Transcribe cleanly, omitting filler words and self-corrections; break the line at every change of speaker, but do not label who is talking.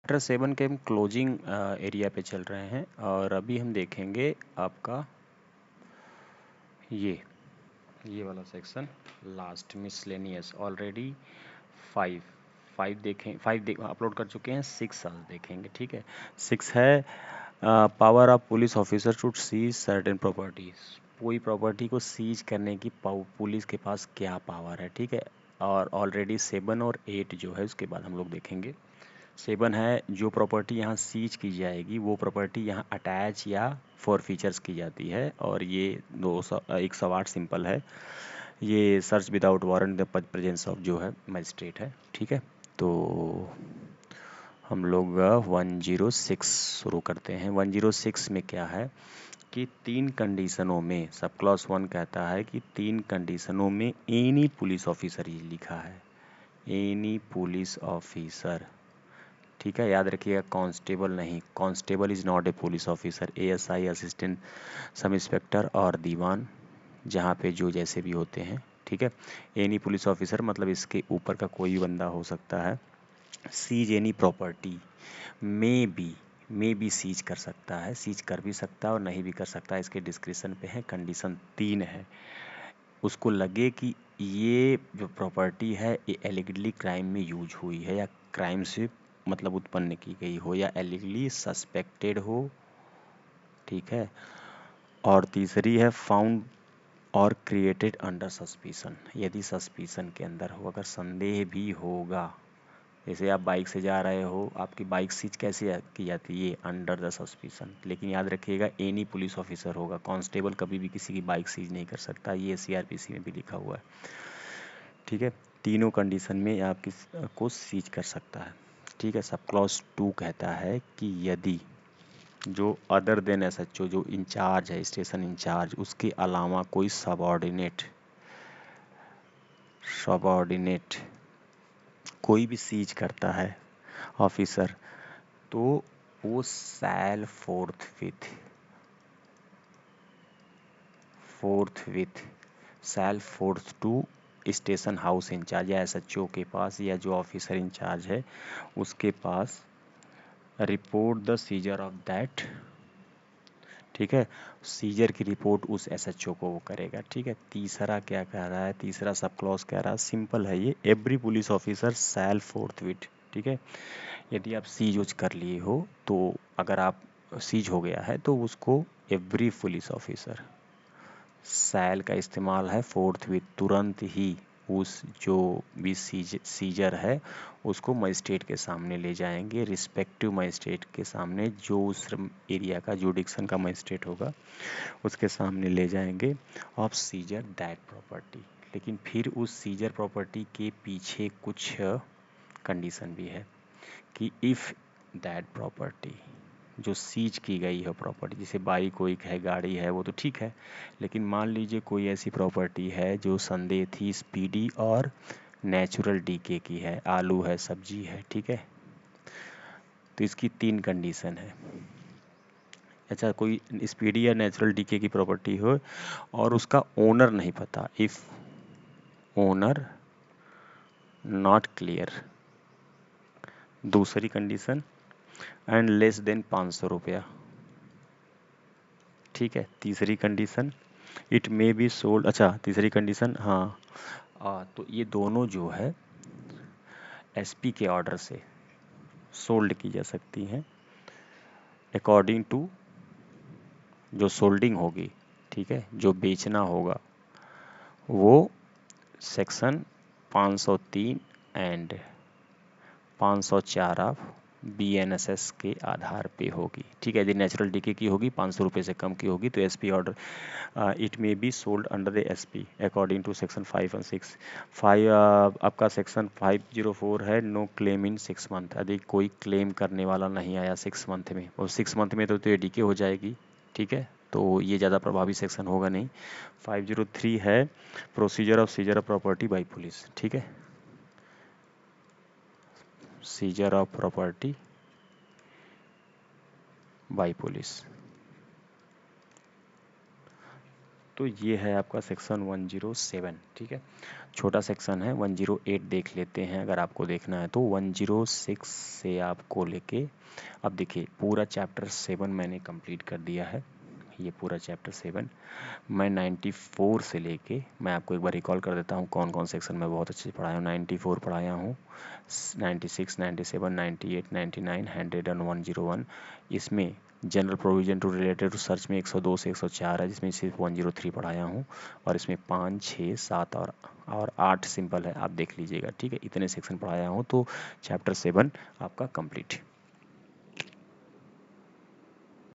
Chapter 7 के हम closing area पे चल रहे हैं और अभी हम देखेंगे आपका ये वाला section last miscellaneous. Already five five upload कर चुके हैं, 6 आज देखेंगे। ठीक है, 6 है power of police officer to seize certain properties. कोई प्रॉपर्टी को सीज करने की पुलिस के पास क्या पावर है। ठीक है, और ऑलरेडी 7 और 8 जो है उसके बाद हम लोग देखेंगे। 7 है जो प्रॉपर्टी यहाँ सीज की जाएगी वो प्रॉपर्टी यहाँ अटैच या फॉर फीचर्स की जाती है, और ये 108 सिंपल है। ये search without warrant the presence of जो है मजिस्ट्रेट है। ठीक है, तो हम लोग 106 शुरू करते हैं। 106 में क्या है कि 3 कंडीशनों में, सब क्लॉज 1 कहता है कि 3 कंडीशनों में एनी पुलिस ऑफिसर, ये लिखा है एनी पुलिस ऑफिसर। ठीक है, याद रखिएगा कांस्टेबल नहीं, constable is not a police officer. ASI, assistant sub inspector और दीवान, जहाँ पे जो जैसे भी होते हैं। ठीक है, एनी पुलिस ऑफिसर मतलब इसके ऊपर का कोई बंदा हो सकता है। Seize any property, may be seize कर सकता है, सीज कर भी सकता है और नहीं भी कर सकता है, इसके डिस्क्रिप्शन पे है। कंडीशन 3 है, उसको लगे कि ये जो प्रॉपर्टी है ये एलिगली क्राइम में यूज हुई है या क्राइम से मतलब उत्पन्न की गई हो या एलिगली सस्पेक्टेड हो। ठीक है, और तीसरी है फाउंड और क्रिएटेड अंडर सस्पिशन, यदि सस्पिशन के अंदर हो, अगर संदेह भी होगा। जैसे आप बाइक से जा रहे हो, आपकी बाइक सीज कैसे की जाती है, अंडर द सस्पिशन। लेकिन याद रखिएगा एनी पुलिस ऑफिसर होगा, कांस्टेबल कभी भी किसी की बाइक सीज नहीं कर सकता, ये सीआरपीसी में भी लिखा हुआ है। ठीक है, तीनों कंडीशन में आप किस को सीज कर सकता है। ठीक है, सब क्लॉज 2 कहता है कि यदि जो अदर देन एसएचओ, जो इंचार्ज है स्टेशन इंचार्ज, उसके अलावा कोई सबऑर्डिनेट कोई भी सीज करता है ऑफिसर, तो वो shall forthwith station house in charge या एसएचओ के पास या जो ऑफिसर इंचार्ज है उसके पास report the seizure of that. ठीक है, सीजर की रिपोर्ट उस एसएचओ को वो करेगा। ठीक है, तीसरा क्या कह रहा है, तीसरा सब क्लॉज कह रहा है, सिंपल है ये, एवरी पुलिस ऑफिसर शैल फोर्थविट। ठीक है, यदि आप सीज यूज कर लिए हो तो अगर आप सीज हो गया है तो उसको एवरी पुलिस ऑफिसर, शैल का इस्तेमाल है फोर्थविट, तुरंत ही उस जो भी सीजर है उसको मजिस्ट्रेट के सामने ले जाएंगे, रिस्पेक्टिव मजिस्ट्रेट के सामने, जो उस एरिया का जुडिक्शन का मजिस्ट्रेट होगा उसके सामने ले जाएंगे ऑफ सीजर दैट प्रॉपर्टी। लेकिन फिर उस सीजर प्रॉपर्टी के पीछे कुछ कंडीशन भी है कि इफ़ दैट प्रॉपर्टी, जो सीज की गई है प्रॉपर्टी, जैसे बाइक वाइक है, गाड़ी है, वो तो ठीक है, लेकिन मान लीजिए कोई ऐसी प्रॉपर्टी है जो संदेह थी स्पीडी और नेचुरल डीके की है, आलू है, सब्जी है। ठीक है, तो इसकी 3 कंडीशन है। अच्छा, कोई स्पीडी या नेचुरल डीके की प्रॉपर्टी हो और उसका ओनर नहीं पता, इफ़ ओनर नॉट क्लियर, दूसरी कंडीशन, एंड लेस देन 500 रुपया। ठीक है, तीसरी condition, it may be sold. अच्छा, तीसरी कंडीशन, हाँ, तो ये दोनों जो है एसपी के ऑर्डर से सोल्ड की जा सकती हैं अकॉर्डिंग टू जो सोल्डिंग होगी। ठीक है, जो बेचना होगा वो सेक्शन 503 एंड 504 ऑफ BNSS के आधार पे होगी। ठीक है, यदि नेचुरल डीके की होगी, 500 रुपये से कम की होगी तो SP order, it may be sold under the SP according to section 5 और 6। 5 आपका सेक्शन 504 है, नो क्लेम इन 6 मंथ, यदि कोई क्लेम करने वाला नहीं आया 6 मंथ में, और 6 मंथ में तो ये डीके हो जाएगी। ठीक है, तो ये ज़्यादा प्रभावी सेक्शन होगा नहीं। 503 है procedure of scissor of property by police. ठीक है, scissor of property by police. तो ये है आपका सेक्शन 107, ठीक है। छोटा सेक्शन है 108 देख लेते हैं अगर आपको देखना है तो। 106 से आपको लेके अब देखिए पूरा चैप्टर 7 मैंने कंप्लीट कर दिया है। ये पूरा चैप्टर 7 मैं 94 से लेके, मैं आपको एक बार रिकॉल कर देता हूँ कौन कौन सेक्शन में बहुत अच्छे से पढ़ाया हूँ। 94 पढ़ाया हूँ, 96, 97, 98, 99, 100 एंड 101। इसमें general provision to related to search में 102 से 104 है, जिसमें सिर्फ 103 पढ़ाया हूँ। और इसमें 5, 6, 7 और 8 सिंपल है, आप देख लीजिएगा, ठीक है। इतने सेक्शन पढ़ाया हूँ तो चैप्टर 7 आपका कंप्लीट।